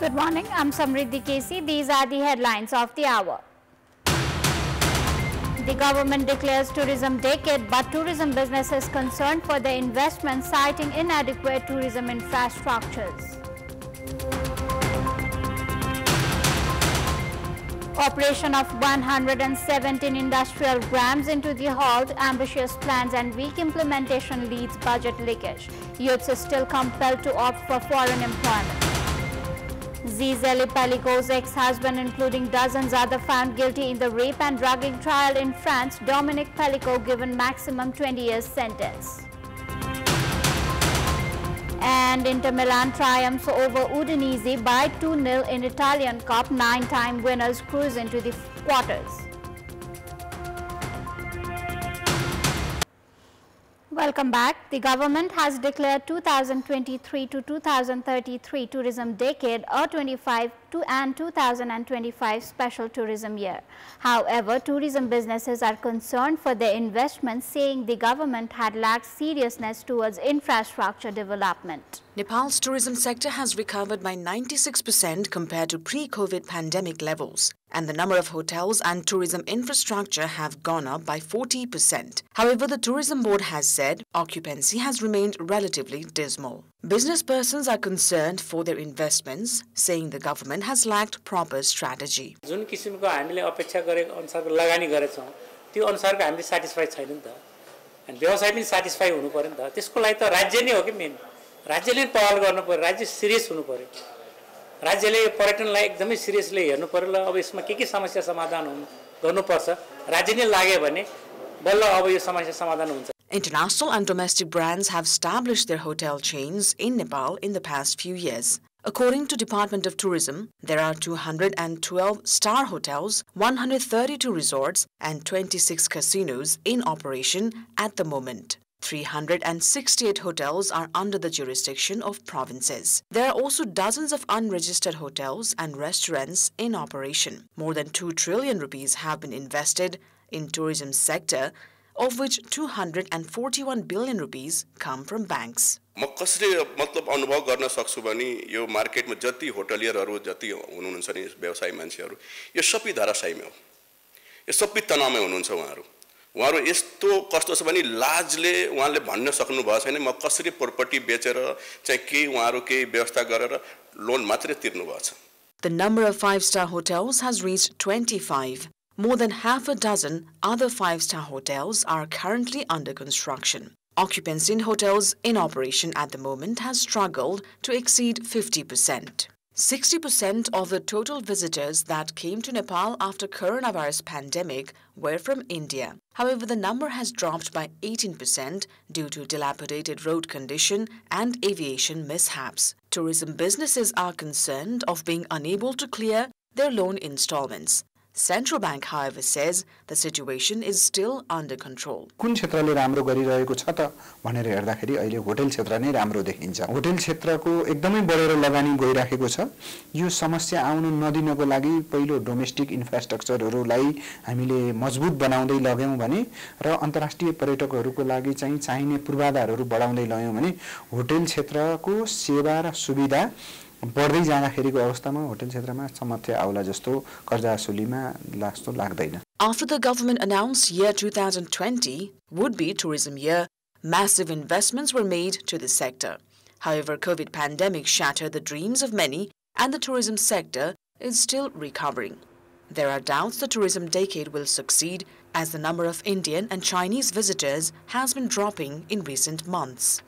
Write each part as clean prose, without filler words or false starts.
Good morning, I'm Samriddhi K.C. These are the headlines of the hour. The government declares tourism decade, but tourism business is concerned for their investment, citing inadequate tourism infrastructures. Operation of 117 industrial grams into the halt, ambitious plans and weak implementation leads budget leakage. Youths are still compelled to opt for foreign employment. Zizeli Pellico's ex-husband, including dozens others, found guilty in the rape and drugging trial in France. Dominic Pellico given maximum 20 years sentence. And Inter Milan triumphs over Udinese by 2-0 in Italian Cup. 9-time winners cruise into the quarters. Welcome back. The government has declared 2023 to 2033 tourism decade or 25 and 2025 special tourism year. However, tourism businesses are concerned for their investments, saying the government had lacked seriousness towards infrastructure development. Nepal's tourism sector has recovered by 96% compared to pre-COVID pandemic levels, and the number of hotels and tourism infrastructure have gone up by 40%. However, the Tourism Board has said occupancy has remained relatively dismal. Business persons are concerned for their investments, saying the government has lacked proper strategy. जुन किसिमको हामीले अपेक्षा गरेको अनुसारको लगानी गरेछौं त्यो अनुसारको हामीले satisfy छैन नि त अनि व्यवसाय पनि सटिस्फाई हुनु पर्यो नि त त्यसको लागि त राज्य नै हो कि मेन राज्यले पहल गर्नु पर्यो राज्य सिरियस हुनु पर्यो राज्यले पर्यटनलाई एकदमै सिरियसली हेर्नु पर्यो ल अब यसमा के समस्या समाधान गर्नुपर्छ राज्य नै लाग्यो भने बल्ल अब यो समस्या समाधान हुन्छ. International and domestic brands have established their hotel chains in Nepal in the past few years. According to Department of Tourism, there are 212 star hotels, 132 resorts and 26 casinos in operation at the moment. 368 hotels are under the jurisdiction of provinces. There are also dozens of unregistered hotels and restaurants in operation. More than 2 trillion rupees have been invested in tourism sector, of which 241 billion rupees come from banks. म कसरी मतलब अनुभव गर्न सक्छु भने यो मार्केटमा जति होटलियरहरु जति हुनुहुन्छ नि व्यवसायी मान्छेहरु यो सबै धराशायीमा हो यो सबै तनावमै हुनुहुन्छ उहाँहरु यस्तो कस्तो छ भने लाजले उहाँले भन्न सक्नु भएको छैन म कसरी प्रपर्टी बेचेर चाहिँ के उहाँहरु के व्यवस्था गरेर लोन मात्रै तिर्नु भएको छ. The number of 5-star hotels has reached 25. More than half a dozen other 5-star hotels are currently under construction. Occupancy in hotels in operation at the moment has struggled to exceed 50%. 60% of the total visitors that came to Nepal after coronavirus pandemic were from India. However, the number has dropped by 18% due to dilapidated road condition and aviation mishaps. Tourism businesses are concerned of being unable to clear their loan installments. Central Bank, however, says the situation is still under control. कुन क्षेत्रले राम्रो गरिरहेको छ त भनेर हेर्दाखेरि अहिले hotel क्षेत्र नै राम्रो देखिन्छ. होटल क्षेत्रको एकदमै बढेर लगानी गइराखेको छ. यो समस्या आउन नदिनको लागि पहिलो डोमेस्टिक इन्फ्रास्ट्रक्चरहरुलाई हामीले मजबुत बनाउँदै लाग्यौं भने र अन्तर्राष्ट्रिय पर्यटकहरुको लागि चाहिँ चाहिने पूर्वाधारहरु बढाउँदै लाग्यौं भने होटल क्षेत्रको सेवा र सुविधा बढ्दै जाँदाखेरिको अवस्थामा होटल क्षेत्रमा समस्या आउला जस्तो कर्जा असुलीमा लास्तो लाग्दैन. After the government announced year 2020 would be tourism year, massive investments were made to the sector. However, COVID pandemic shattered the dreams of many and the tourism sector is still recovering. There are doubts the tourism decade will succeed as the number of Indian and Chinese visitors has been dropping in recent months.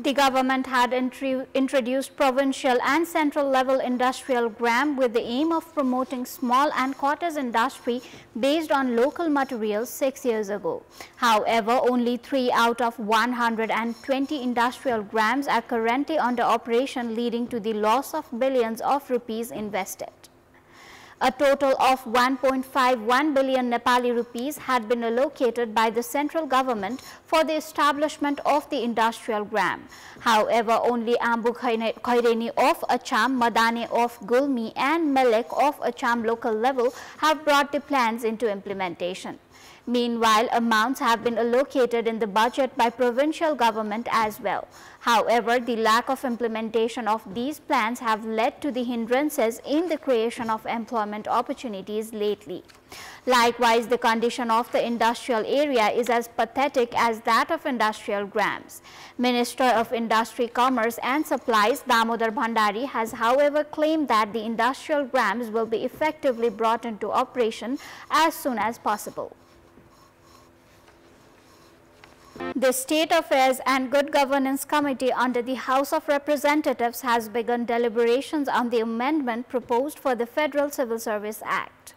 The government had introduced provincial and central level industrial gram with the aim of promoting small and cottage industry based on local materials 6 years ago. However, only 3 out of 120 industrial grams are currently under operation, leading to the loss of billions of rupees invested. A total of 1.51 billion Nepali rupees had been allocated by the central government for the establishment of the industrial gram. However, only Ambu Khaireni of Acham, Madane of Gulmi and Melek of Acham local level have brought the plans into implementation. Meanwhile, amounts have been allocated in the budget by provincial government as well. However, the lack of implementation of these plans have led to the hindrances in the creation of employment opportunities lately. Likewise, the condition of the industrial area is as pathetic as that of industrial grams. Minister of Industry, Commerce and Supplies Damodar Bhandari has however claimed that the industrial grams will be effectively brought into operation as soon as possible. The State Affairs and Good Governance Committee under the House of Representatives has begun deliberations on the amendment proposed for the Federal Civil Service Act.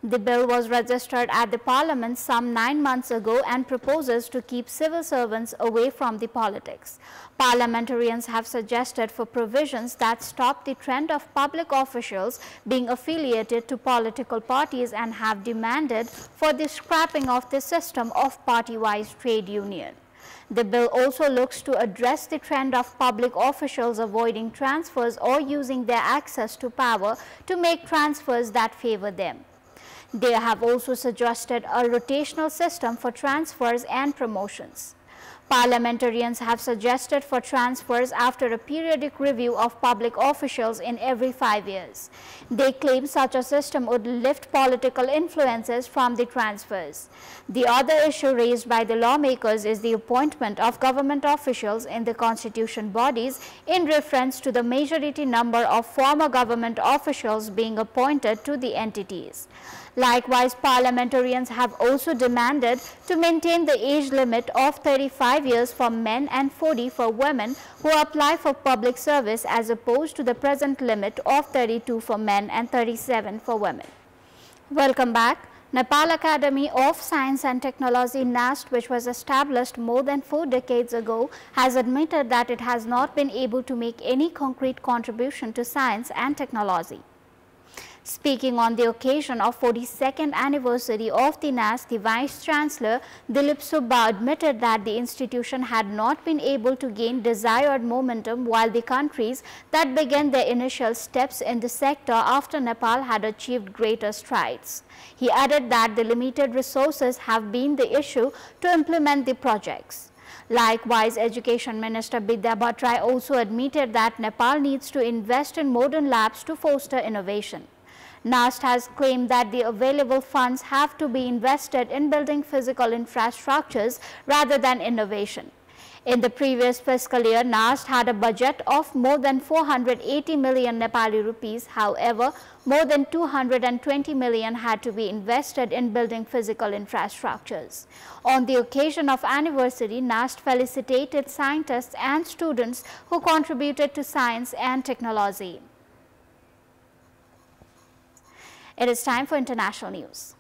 The bill was registered at the Parliament some 9 months ago and proposes to keep civil servants away from the politics. Parliamentarians have suggested for provisions that stop the trend of public officials being affiliated to political parties and have demanded for the scrapping of the system of party-wise trade union. The bill also looks to address the trend of public officials avoiding transfers or using their access to power to make transfers that favor them. They have also suggested a rotational system for transfers and promotions. Parliamentarians have suggested for transfers after a periodic review of public officials in every 5 years. They claim such a system would lift political influences from the transfers. The other issue raised by the lawmakers is the appointment of government officials in the constitution bodies in reference to the majority number of former government officials being appointed to the entities. Likewise, parliamentarians have also demanded to maintain the age limit of 35 years for men and 40 for women who apply for public service as opposed to the present limit of 32 for men and 37 for women. Welcome back. Nepal Academy of Science and Technology NAST, which was established more than 4 decades ago, has admitted that it has not been able to make any concrete contribution to science and technology. Speaking on the occasion of 42nd anniversary of the NAST, the Vice Chancellor Dilip Subba admitted that the institution had not been able to gain desired momentum while the countries that began their initial steps in the sector after Nepal had achieved greater strides. He added that the limited resources have been the issue to implement the projects. Likewise, Education Minister Vidya Bhattarai also admitted that Nepal needs to invest in modern labs to foster innovation. NAST has claimed that the available funds have to be invested in building physical infrastructures rather than innovation. In the previous fiscal year, NAST had a budget of more than 480 million Nepali rupees. However, more than 220 million had to be invested in building physical infrastructures. On the occasion of anniversary, NAST felicitated scientists and students who contributed to science and technology. It is time for international news.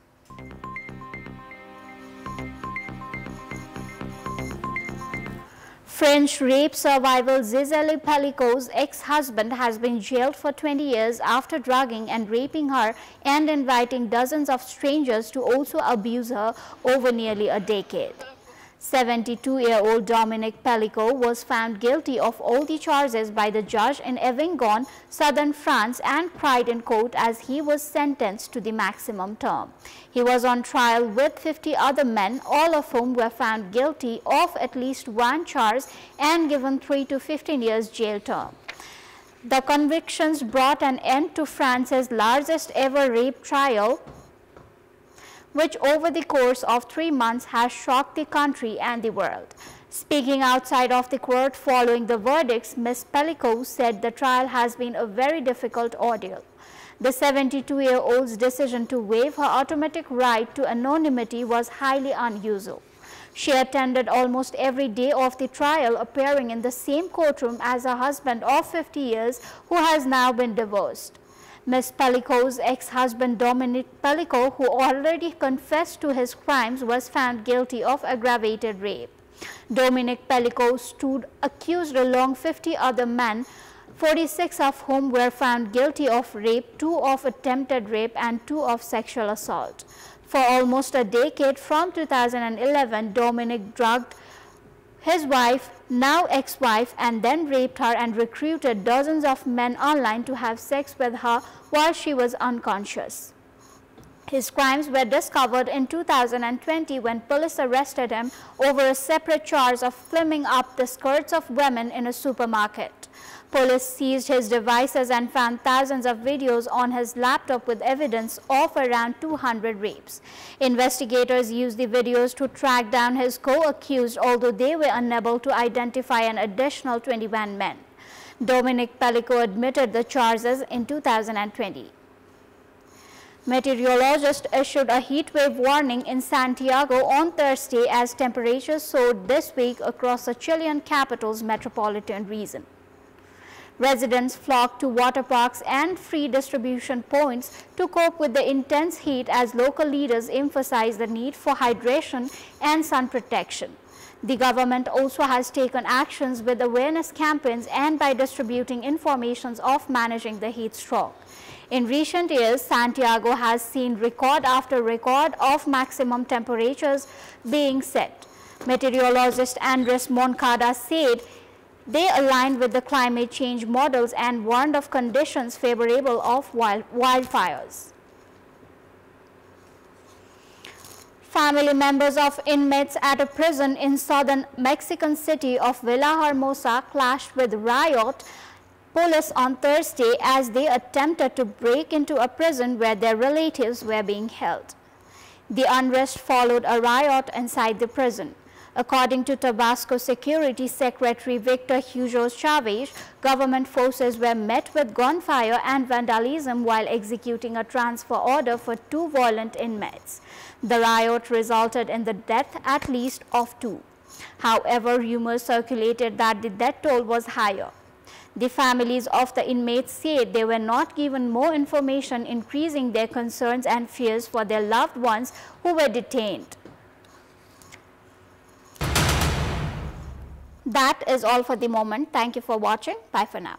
French rape survivor Gisèle Pellicot's ex-husband has been jailed for 20 years after drugging and raping her and inviting dozens of strangers to also abuse her over nearly a decade. 72-year-old Dominique Pellicot was found guilty of all the charges by the judge in Avignon, southern France, and cried in court as he was sentenced to the maximum term. He was on trial with 50 other men, all of whom were found guilty of at least one charge and given 3 to 15 years jail term. The convictions brought an end to France's largest ever rape trial, which over the course of 3 months has shocked the country and the world. Speaking outside of the court following the verdicts, Ms. Pellicot said the trial has been a very difficult ordeal. The 72-year-old's decision to waive her automatic right to anonymity was highly unusual. She attended almost every day of the trial, appearing in the same courtroom as her husband of 50 years, who has now been divorced. Ms. Pellicot's ex-husband Dominique Pellicot, who already confessed to his crimes, was found guilty of aggravated rape. Dominique Pellicot stood accused along 50 other men, 46 of whom were found guilty of rape, 2 of attempted rape and 2 of sexual assault. For almost a decade, from 2011, Dominique drugged his wife, now ex-wife, and then raped her and recruited dozens of men online to have sex with her while she was unconscious. His crimes were discovered in 2020 when police arrested him over a separate charge of filming up the skirts of women in a supermarket. Police seized his devices and found thousands of videos on his laptop with evidence of around 200 rapes. Investigators used the videos to track down his co-accused, although they were unable to identify an additional 21 men. Dominic Pellico admitted the charges in 2020. Meteorologists issued a heat wave warning in Santiago on Thursday as temperatures soared this week across the Chilean capital's metropolitan region. Residents flocked to water parks and free distribution points to cope with the intense heat as local leaders emphasized the need for hydration and sun protection. The government also has taken actions with awareness campaigns and by distributing information of managing the heat stroke. In recent years, Santiago has seen record after record of maximum temperatures being set. Meteorologist Andres Moncada said they aligned with the climate change models and warned of conditions favorable of wildfires. Family members of inmates at a prison in southern Mexican city of Villahermosa clashed with riot police on Thursday as they attempted to break into a prison where their relatives were being held. The unrest followed a riot inside the prison. According to Tabasco Security Secretary Victor Hugo Chavez, government forces were met with gunfire and vandalism while executing a transfer order for 2 violent inmates. The riot resulted in the death at least of 2. However, rumors circulated that the death toll was higher. The families of the inmates said they were not given more information, increasing their concerns and fears for their loved ones who were detained. That is all for the moment. Thank you for watching. Bye for now.